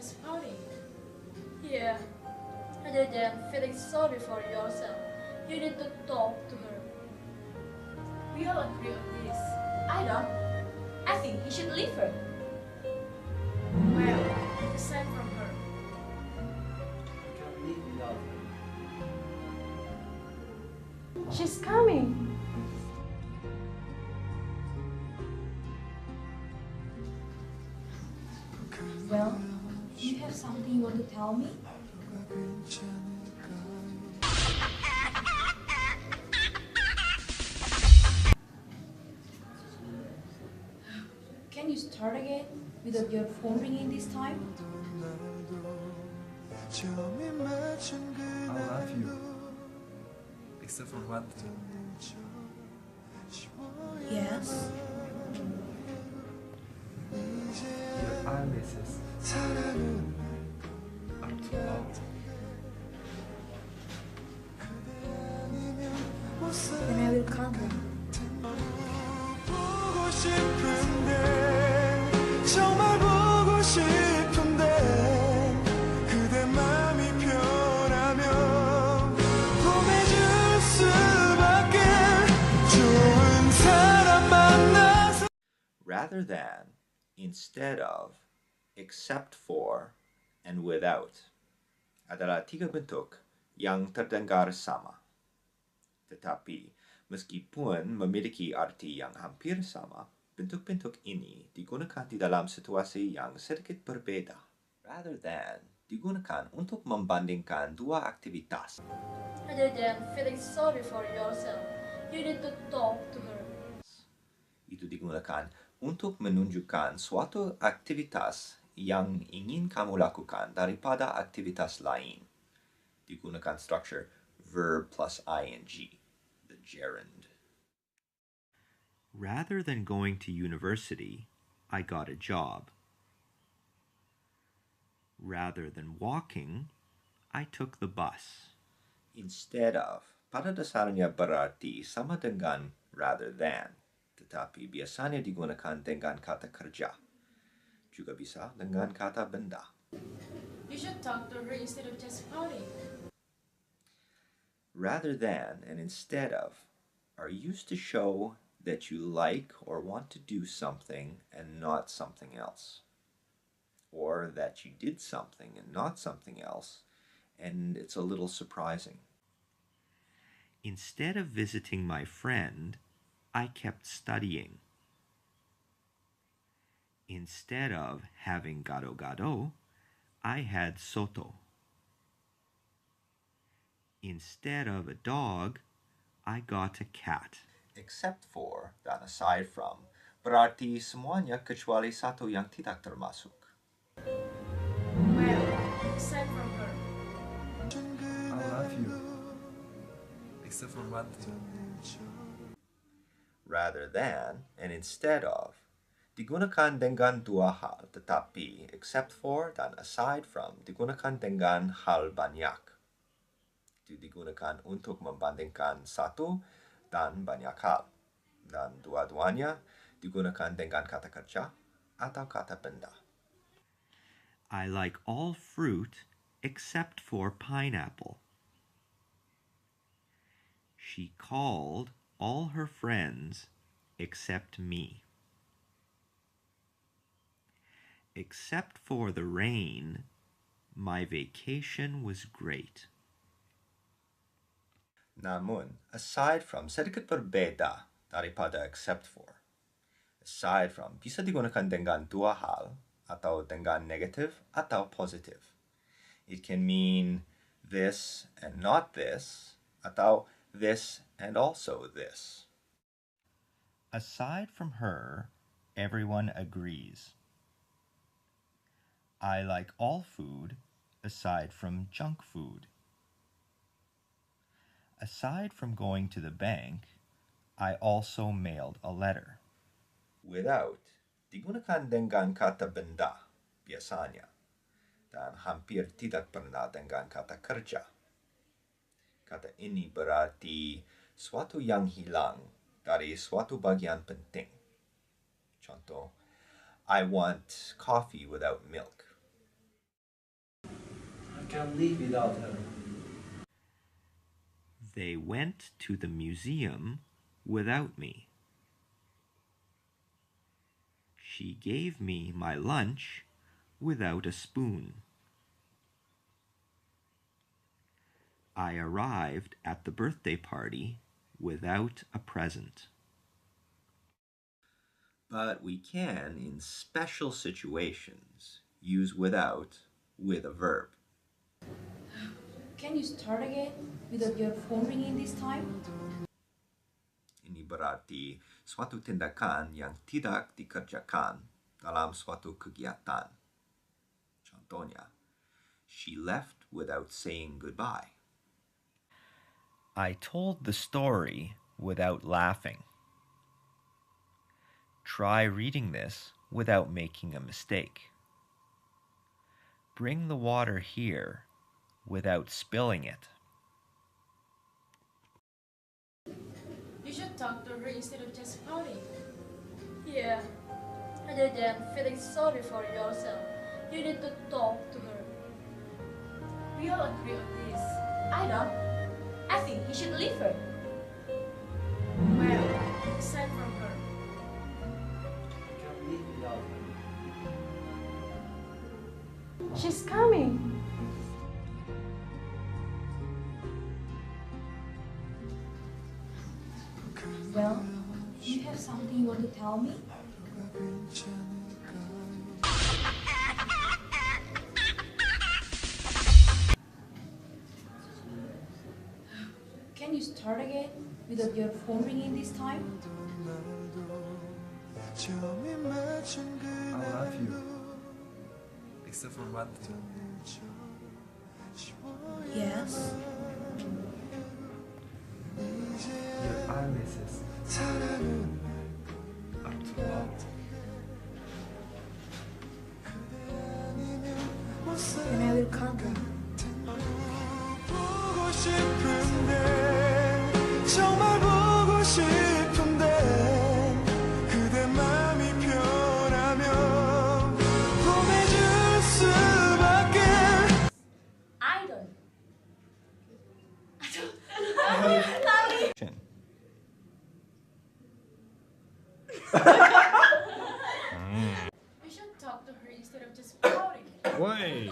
just funny. Yeah, rather than feeling sorry for yourself, you need to talk to her. We all agree on this. I don't. I think he should leave her. Well, aside from her, I can't live without her. She's coming. Well, you have something you want to tell me? Can you start again without your phone ringing this time? I love you. Except for what? Yes. Your eyelids are too loud. Then I will count them. 보고 싶은데 정말 보고 싶은데 그대 맘이 변하면 보내줄 수밖에 좋은 사람 만나서 Rather than, instead of, except for, and without adalah tiga bentuk yang terdengar sama. Tetapi, meskipun memiliki arti yang hampir sama, bentuk-bentuk ini digunakan di dalam situasi yang sedikit berbeda. Rather than digunakan untuk membandingkan dua aktivitas. rather than feeling sorry for yourself, you need to talk to her. Itu digunakan untuk menunjukkan suatu aktivitas yang ingin kamu lakukan daripada aktivitas lain. Digunakan structure verb plus ing, the gerund. Rather than going to university, I got a job. Rather than walking, I took the bus. Instead of, pada dasarnya berarti sama dengan rather than, tetapi biasanya digunakan dengan kata kerja. Juga bisa dengan kata benda. You should talk to her instead of just pouting. Rather than and instead of are used to show that you like or want to do something and not something else. Or that you did something and not something else, and it's a little surprising. Instead of visiting my friend, I kept studying. Instead of having gado-gado, I had soto. Instead of a dog, I got a cat. Except for dan aside from berarti semuanya kecuali satu yang tidak termasuk. Well, aside from her, I love you. Except for what? Rather than and instead of digunakan dengan dua hal, tetapi except for dan aside from digunakan dengan hal banyak. Itu digunakan untuk membandingkan satu dan banyak hal. Dan dua-duanya digunakan dengan kata kerja atau kata benda. I like all fruit except for pineapple. She called all her friends except me. Except for the rain, my vacation was great. Namun, aside from sedikit berbeda daripada except for. Aside from bisa digunakan dengan dua hal atau dengan negative atau positive. It can mean this and not this atau this and also this. Aside from her, everyone agrees. I like all food aside from junk food. Aside from going to the bank, I also mailed a letter. Without, digunakan dengan kata benda, biasanya, dan hampir tidak pernah dengan kata kerja. Kata ini berarti suatu yang hilang dari suatu bagian penting. Contoh, I want coffee without milk. can't live without her. They went to the museum without me. She gave me my lunch without a spoon. I arrived at the birthday party without a present. But we can, in special situations, use without with a verb. Can you start again without your phone ringing this time? Ini berarti suatu tindakan yang tidak dikerjakan dalam suatu kegiatan. Contohnya, she left without saying goodbye. I told the story without laughing. Try reading this without making a mistake. Bring the water here without spilling it. You should talk to her instead of just pouting. Yeah. Rather than feeling sorry for yourself, you need to talk to her. We all agree on this. I don't. I think he should leave her. Well, aside from her. I can't live without her. She's coming. Well, do you have something you want to tell me? Can you start again without your phone ringing this time? I love you. Except for one thing. Yes. Your eyelids are too loud. Then I will come. 보고 싶은데 정말 보고 싶은데 그대 맘이 변하면 보내줄 수밖에 I don't. You should talk to her instead of just pouting. Wait.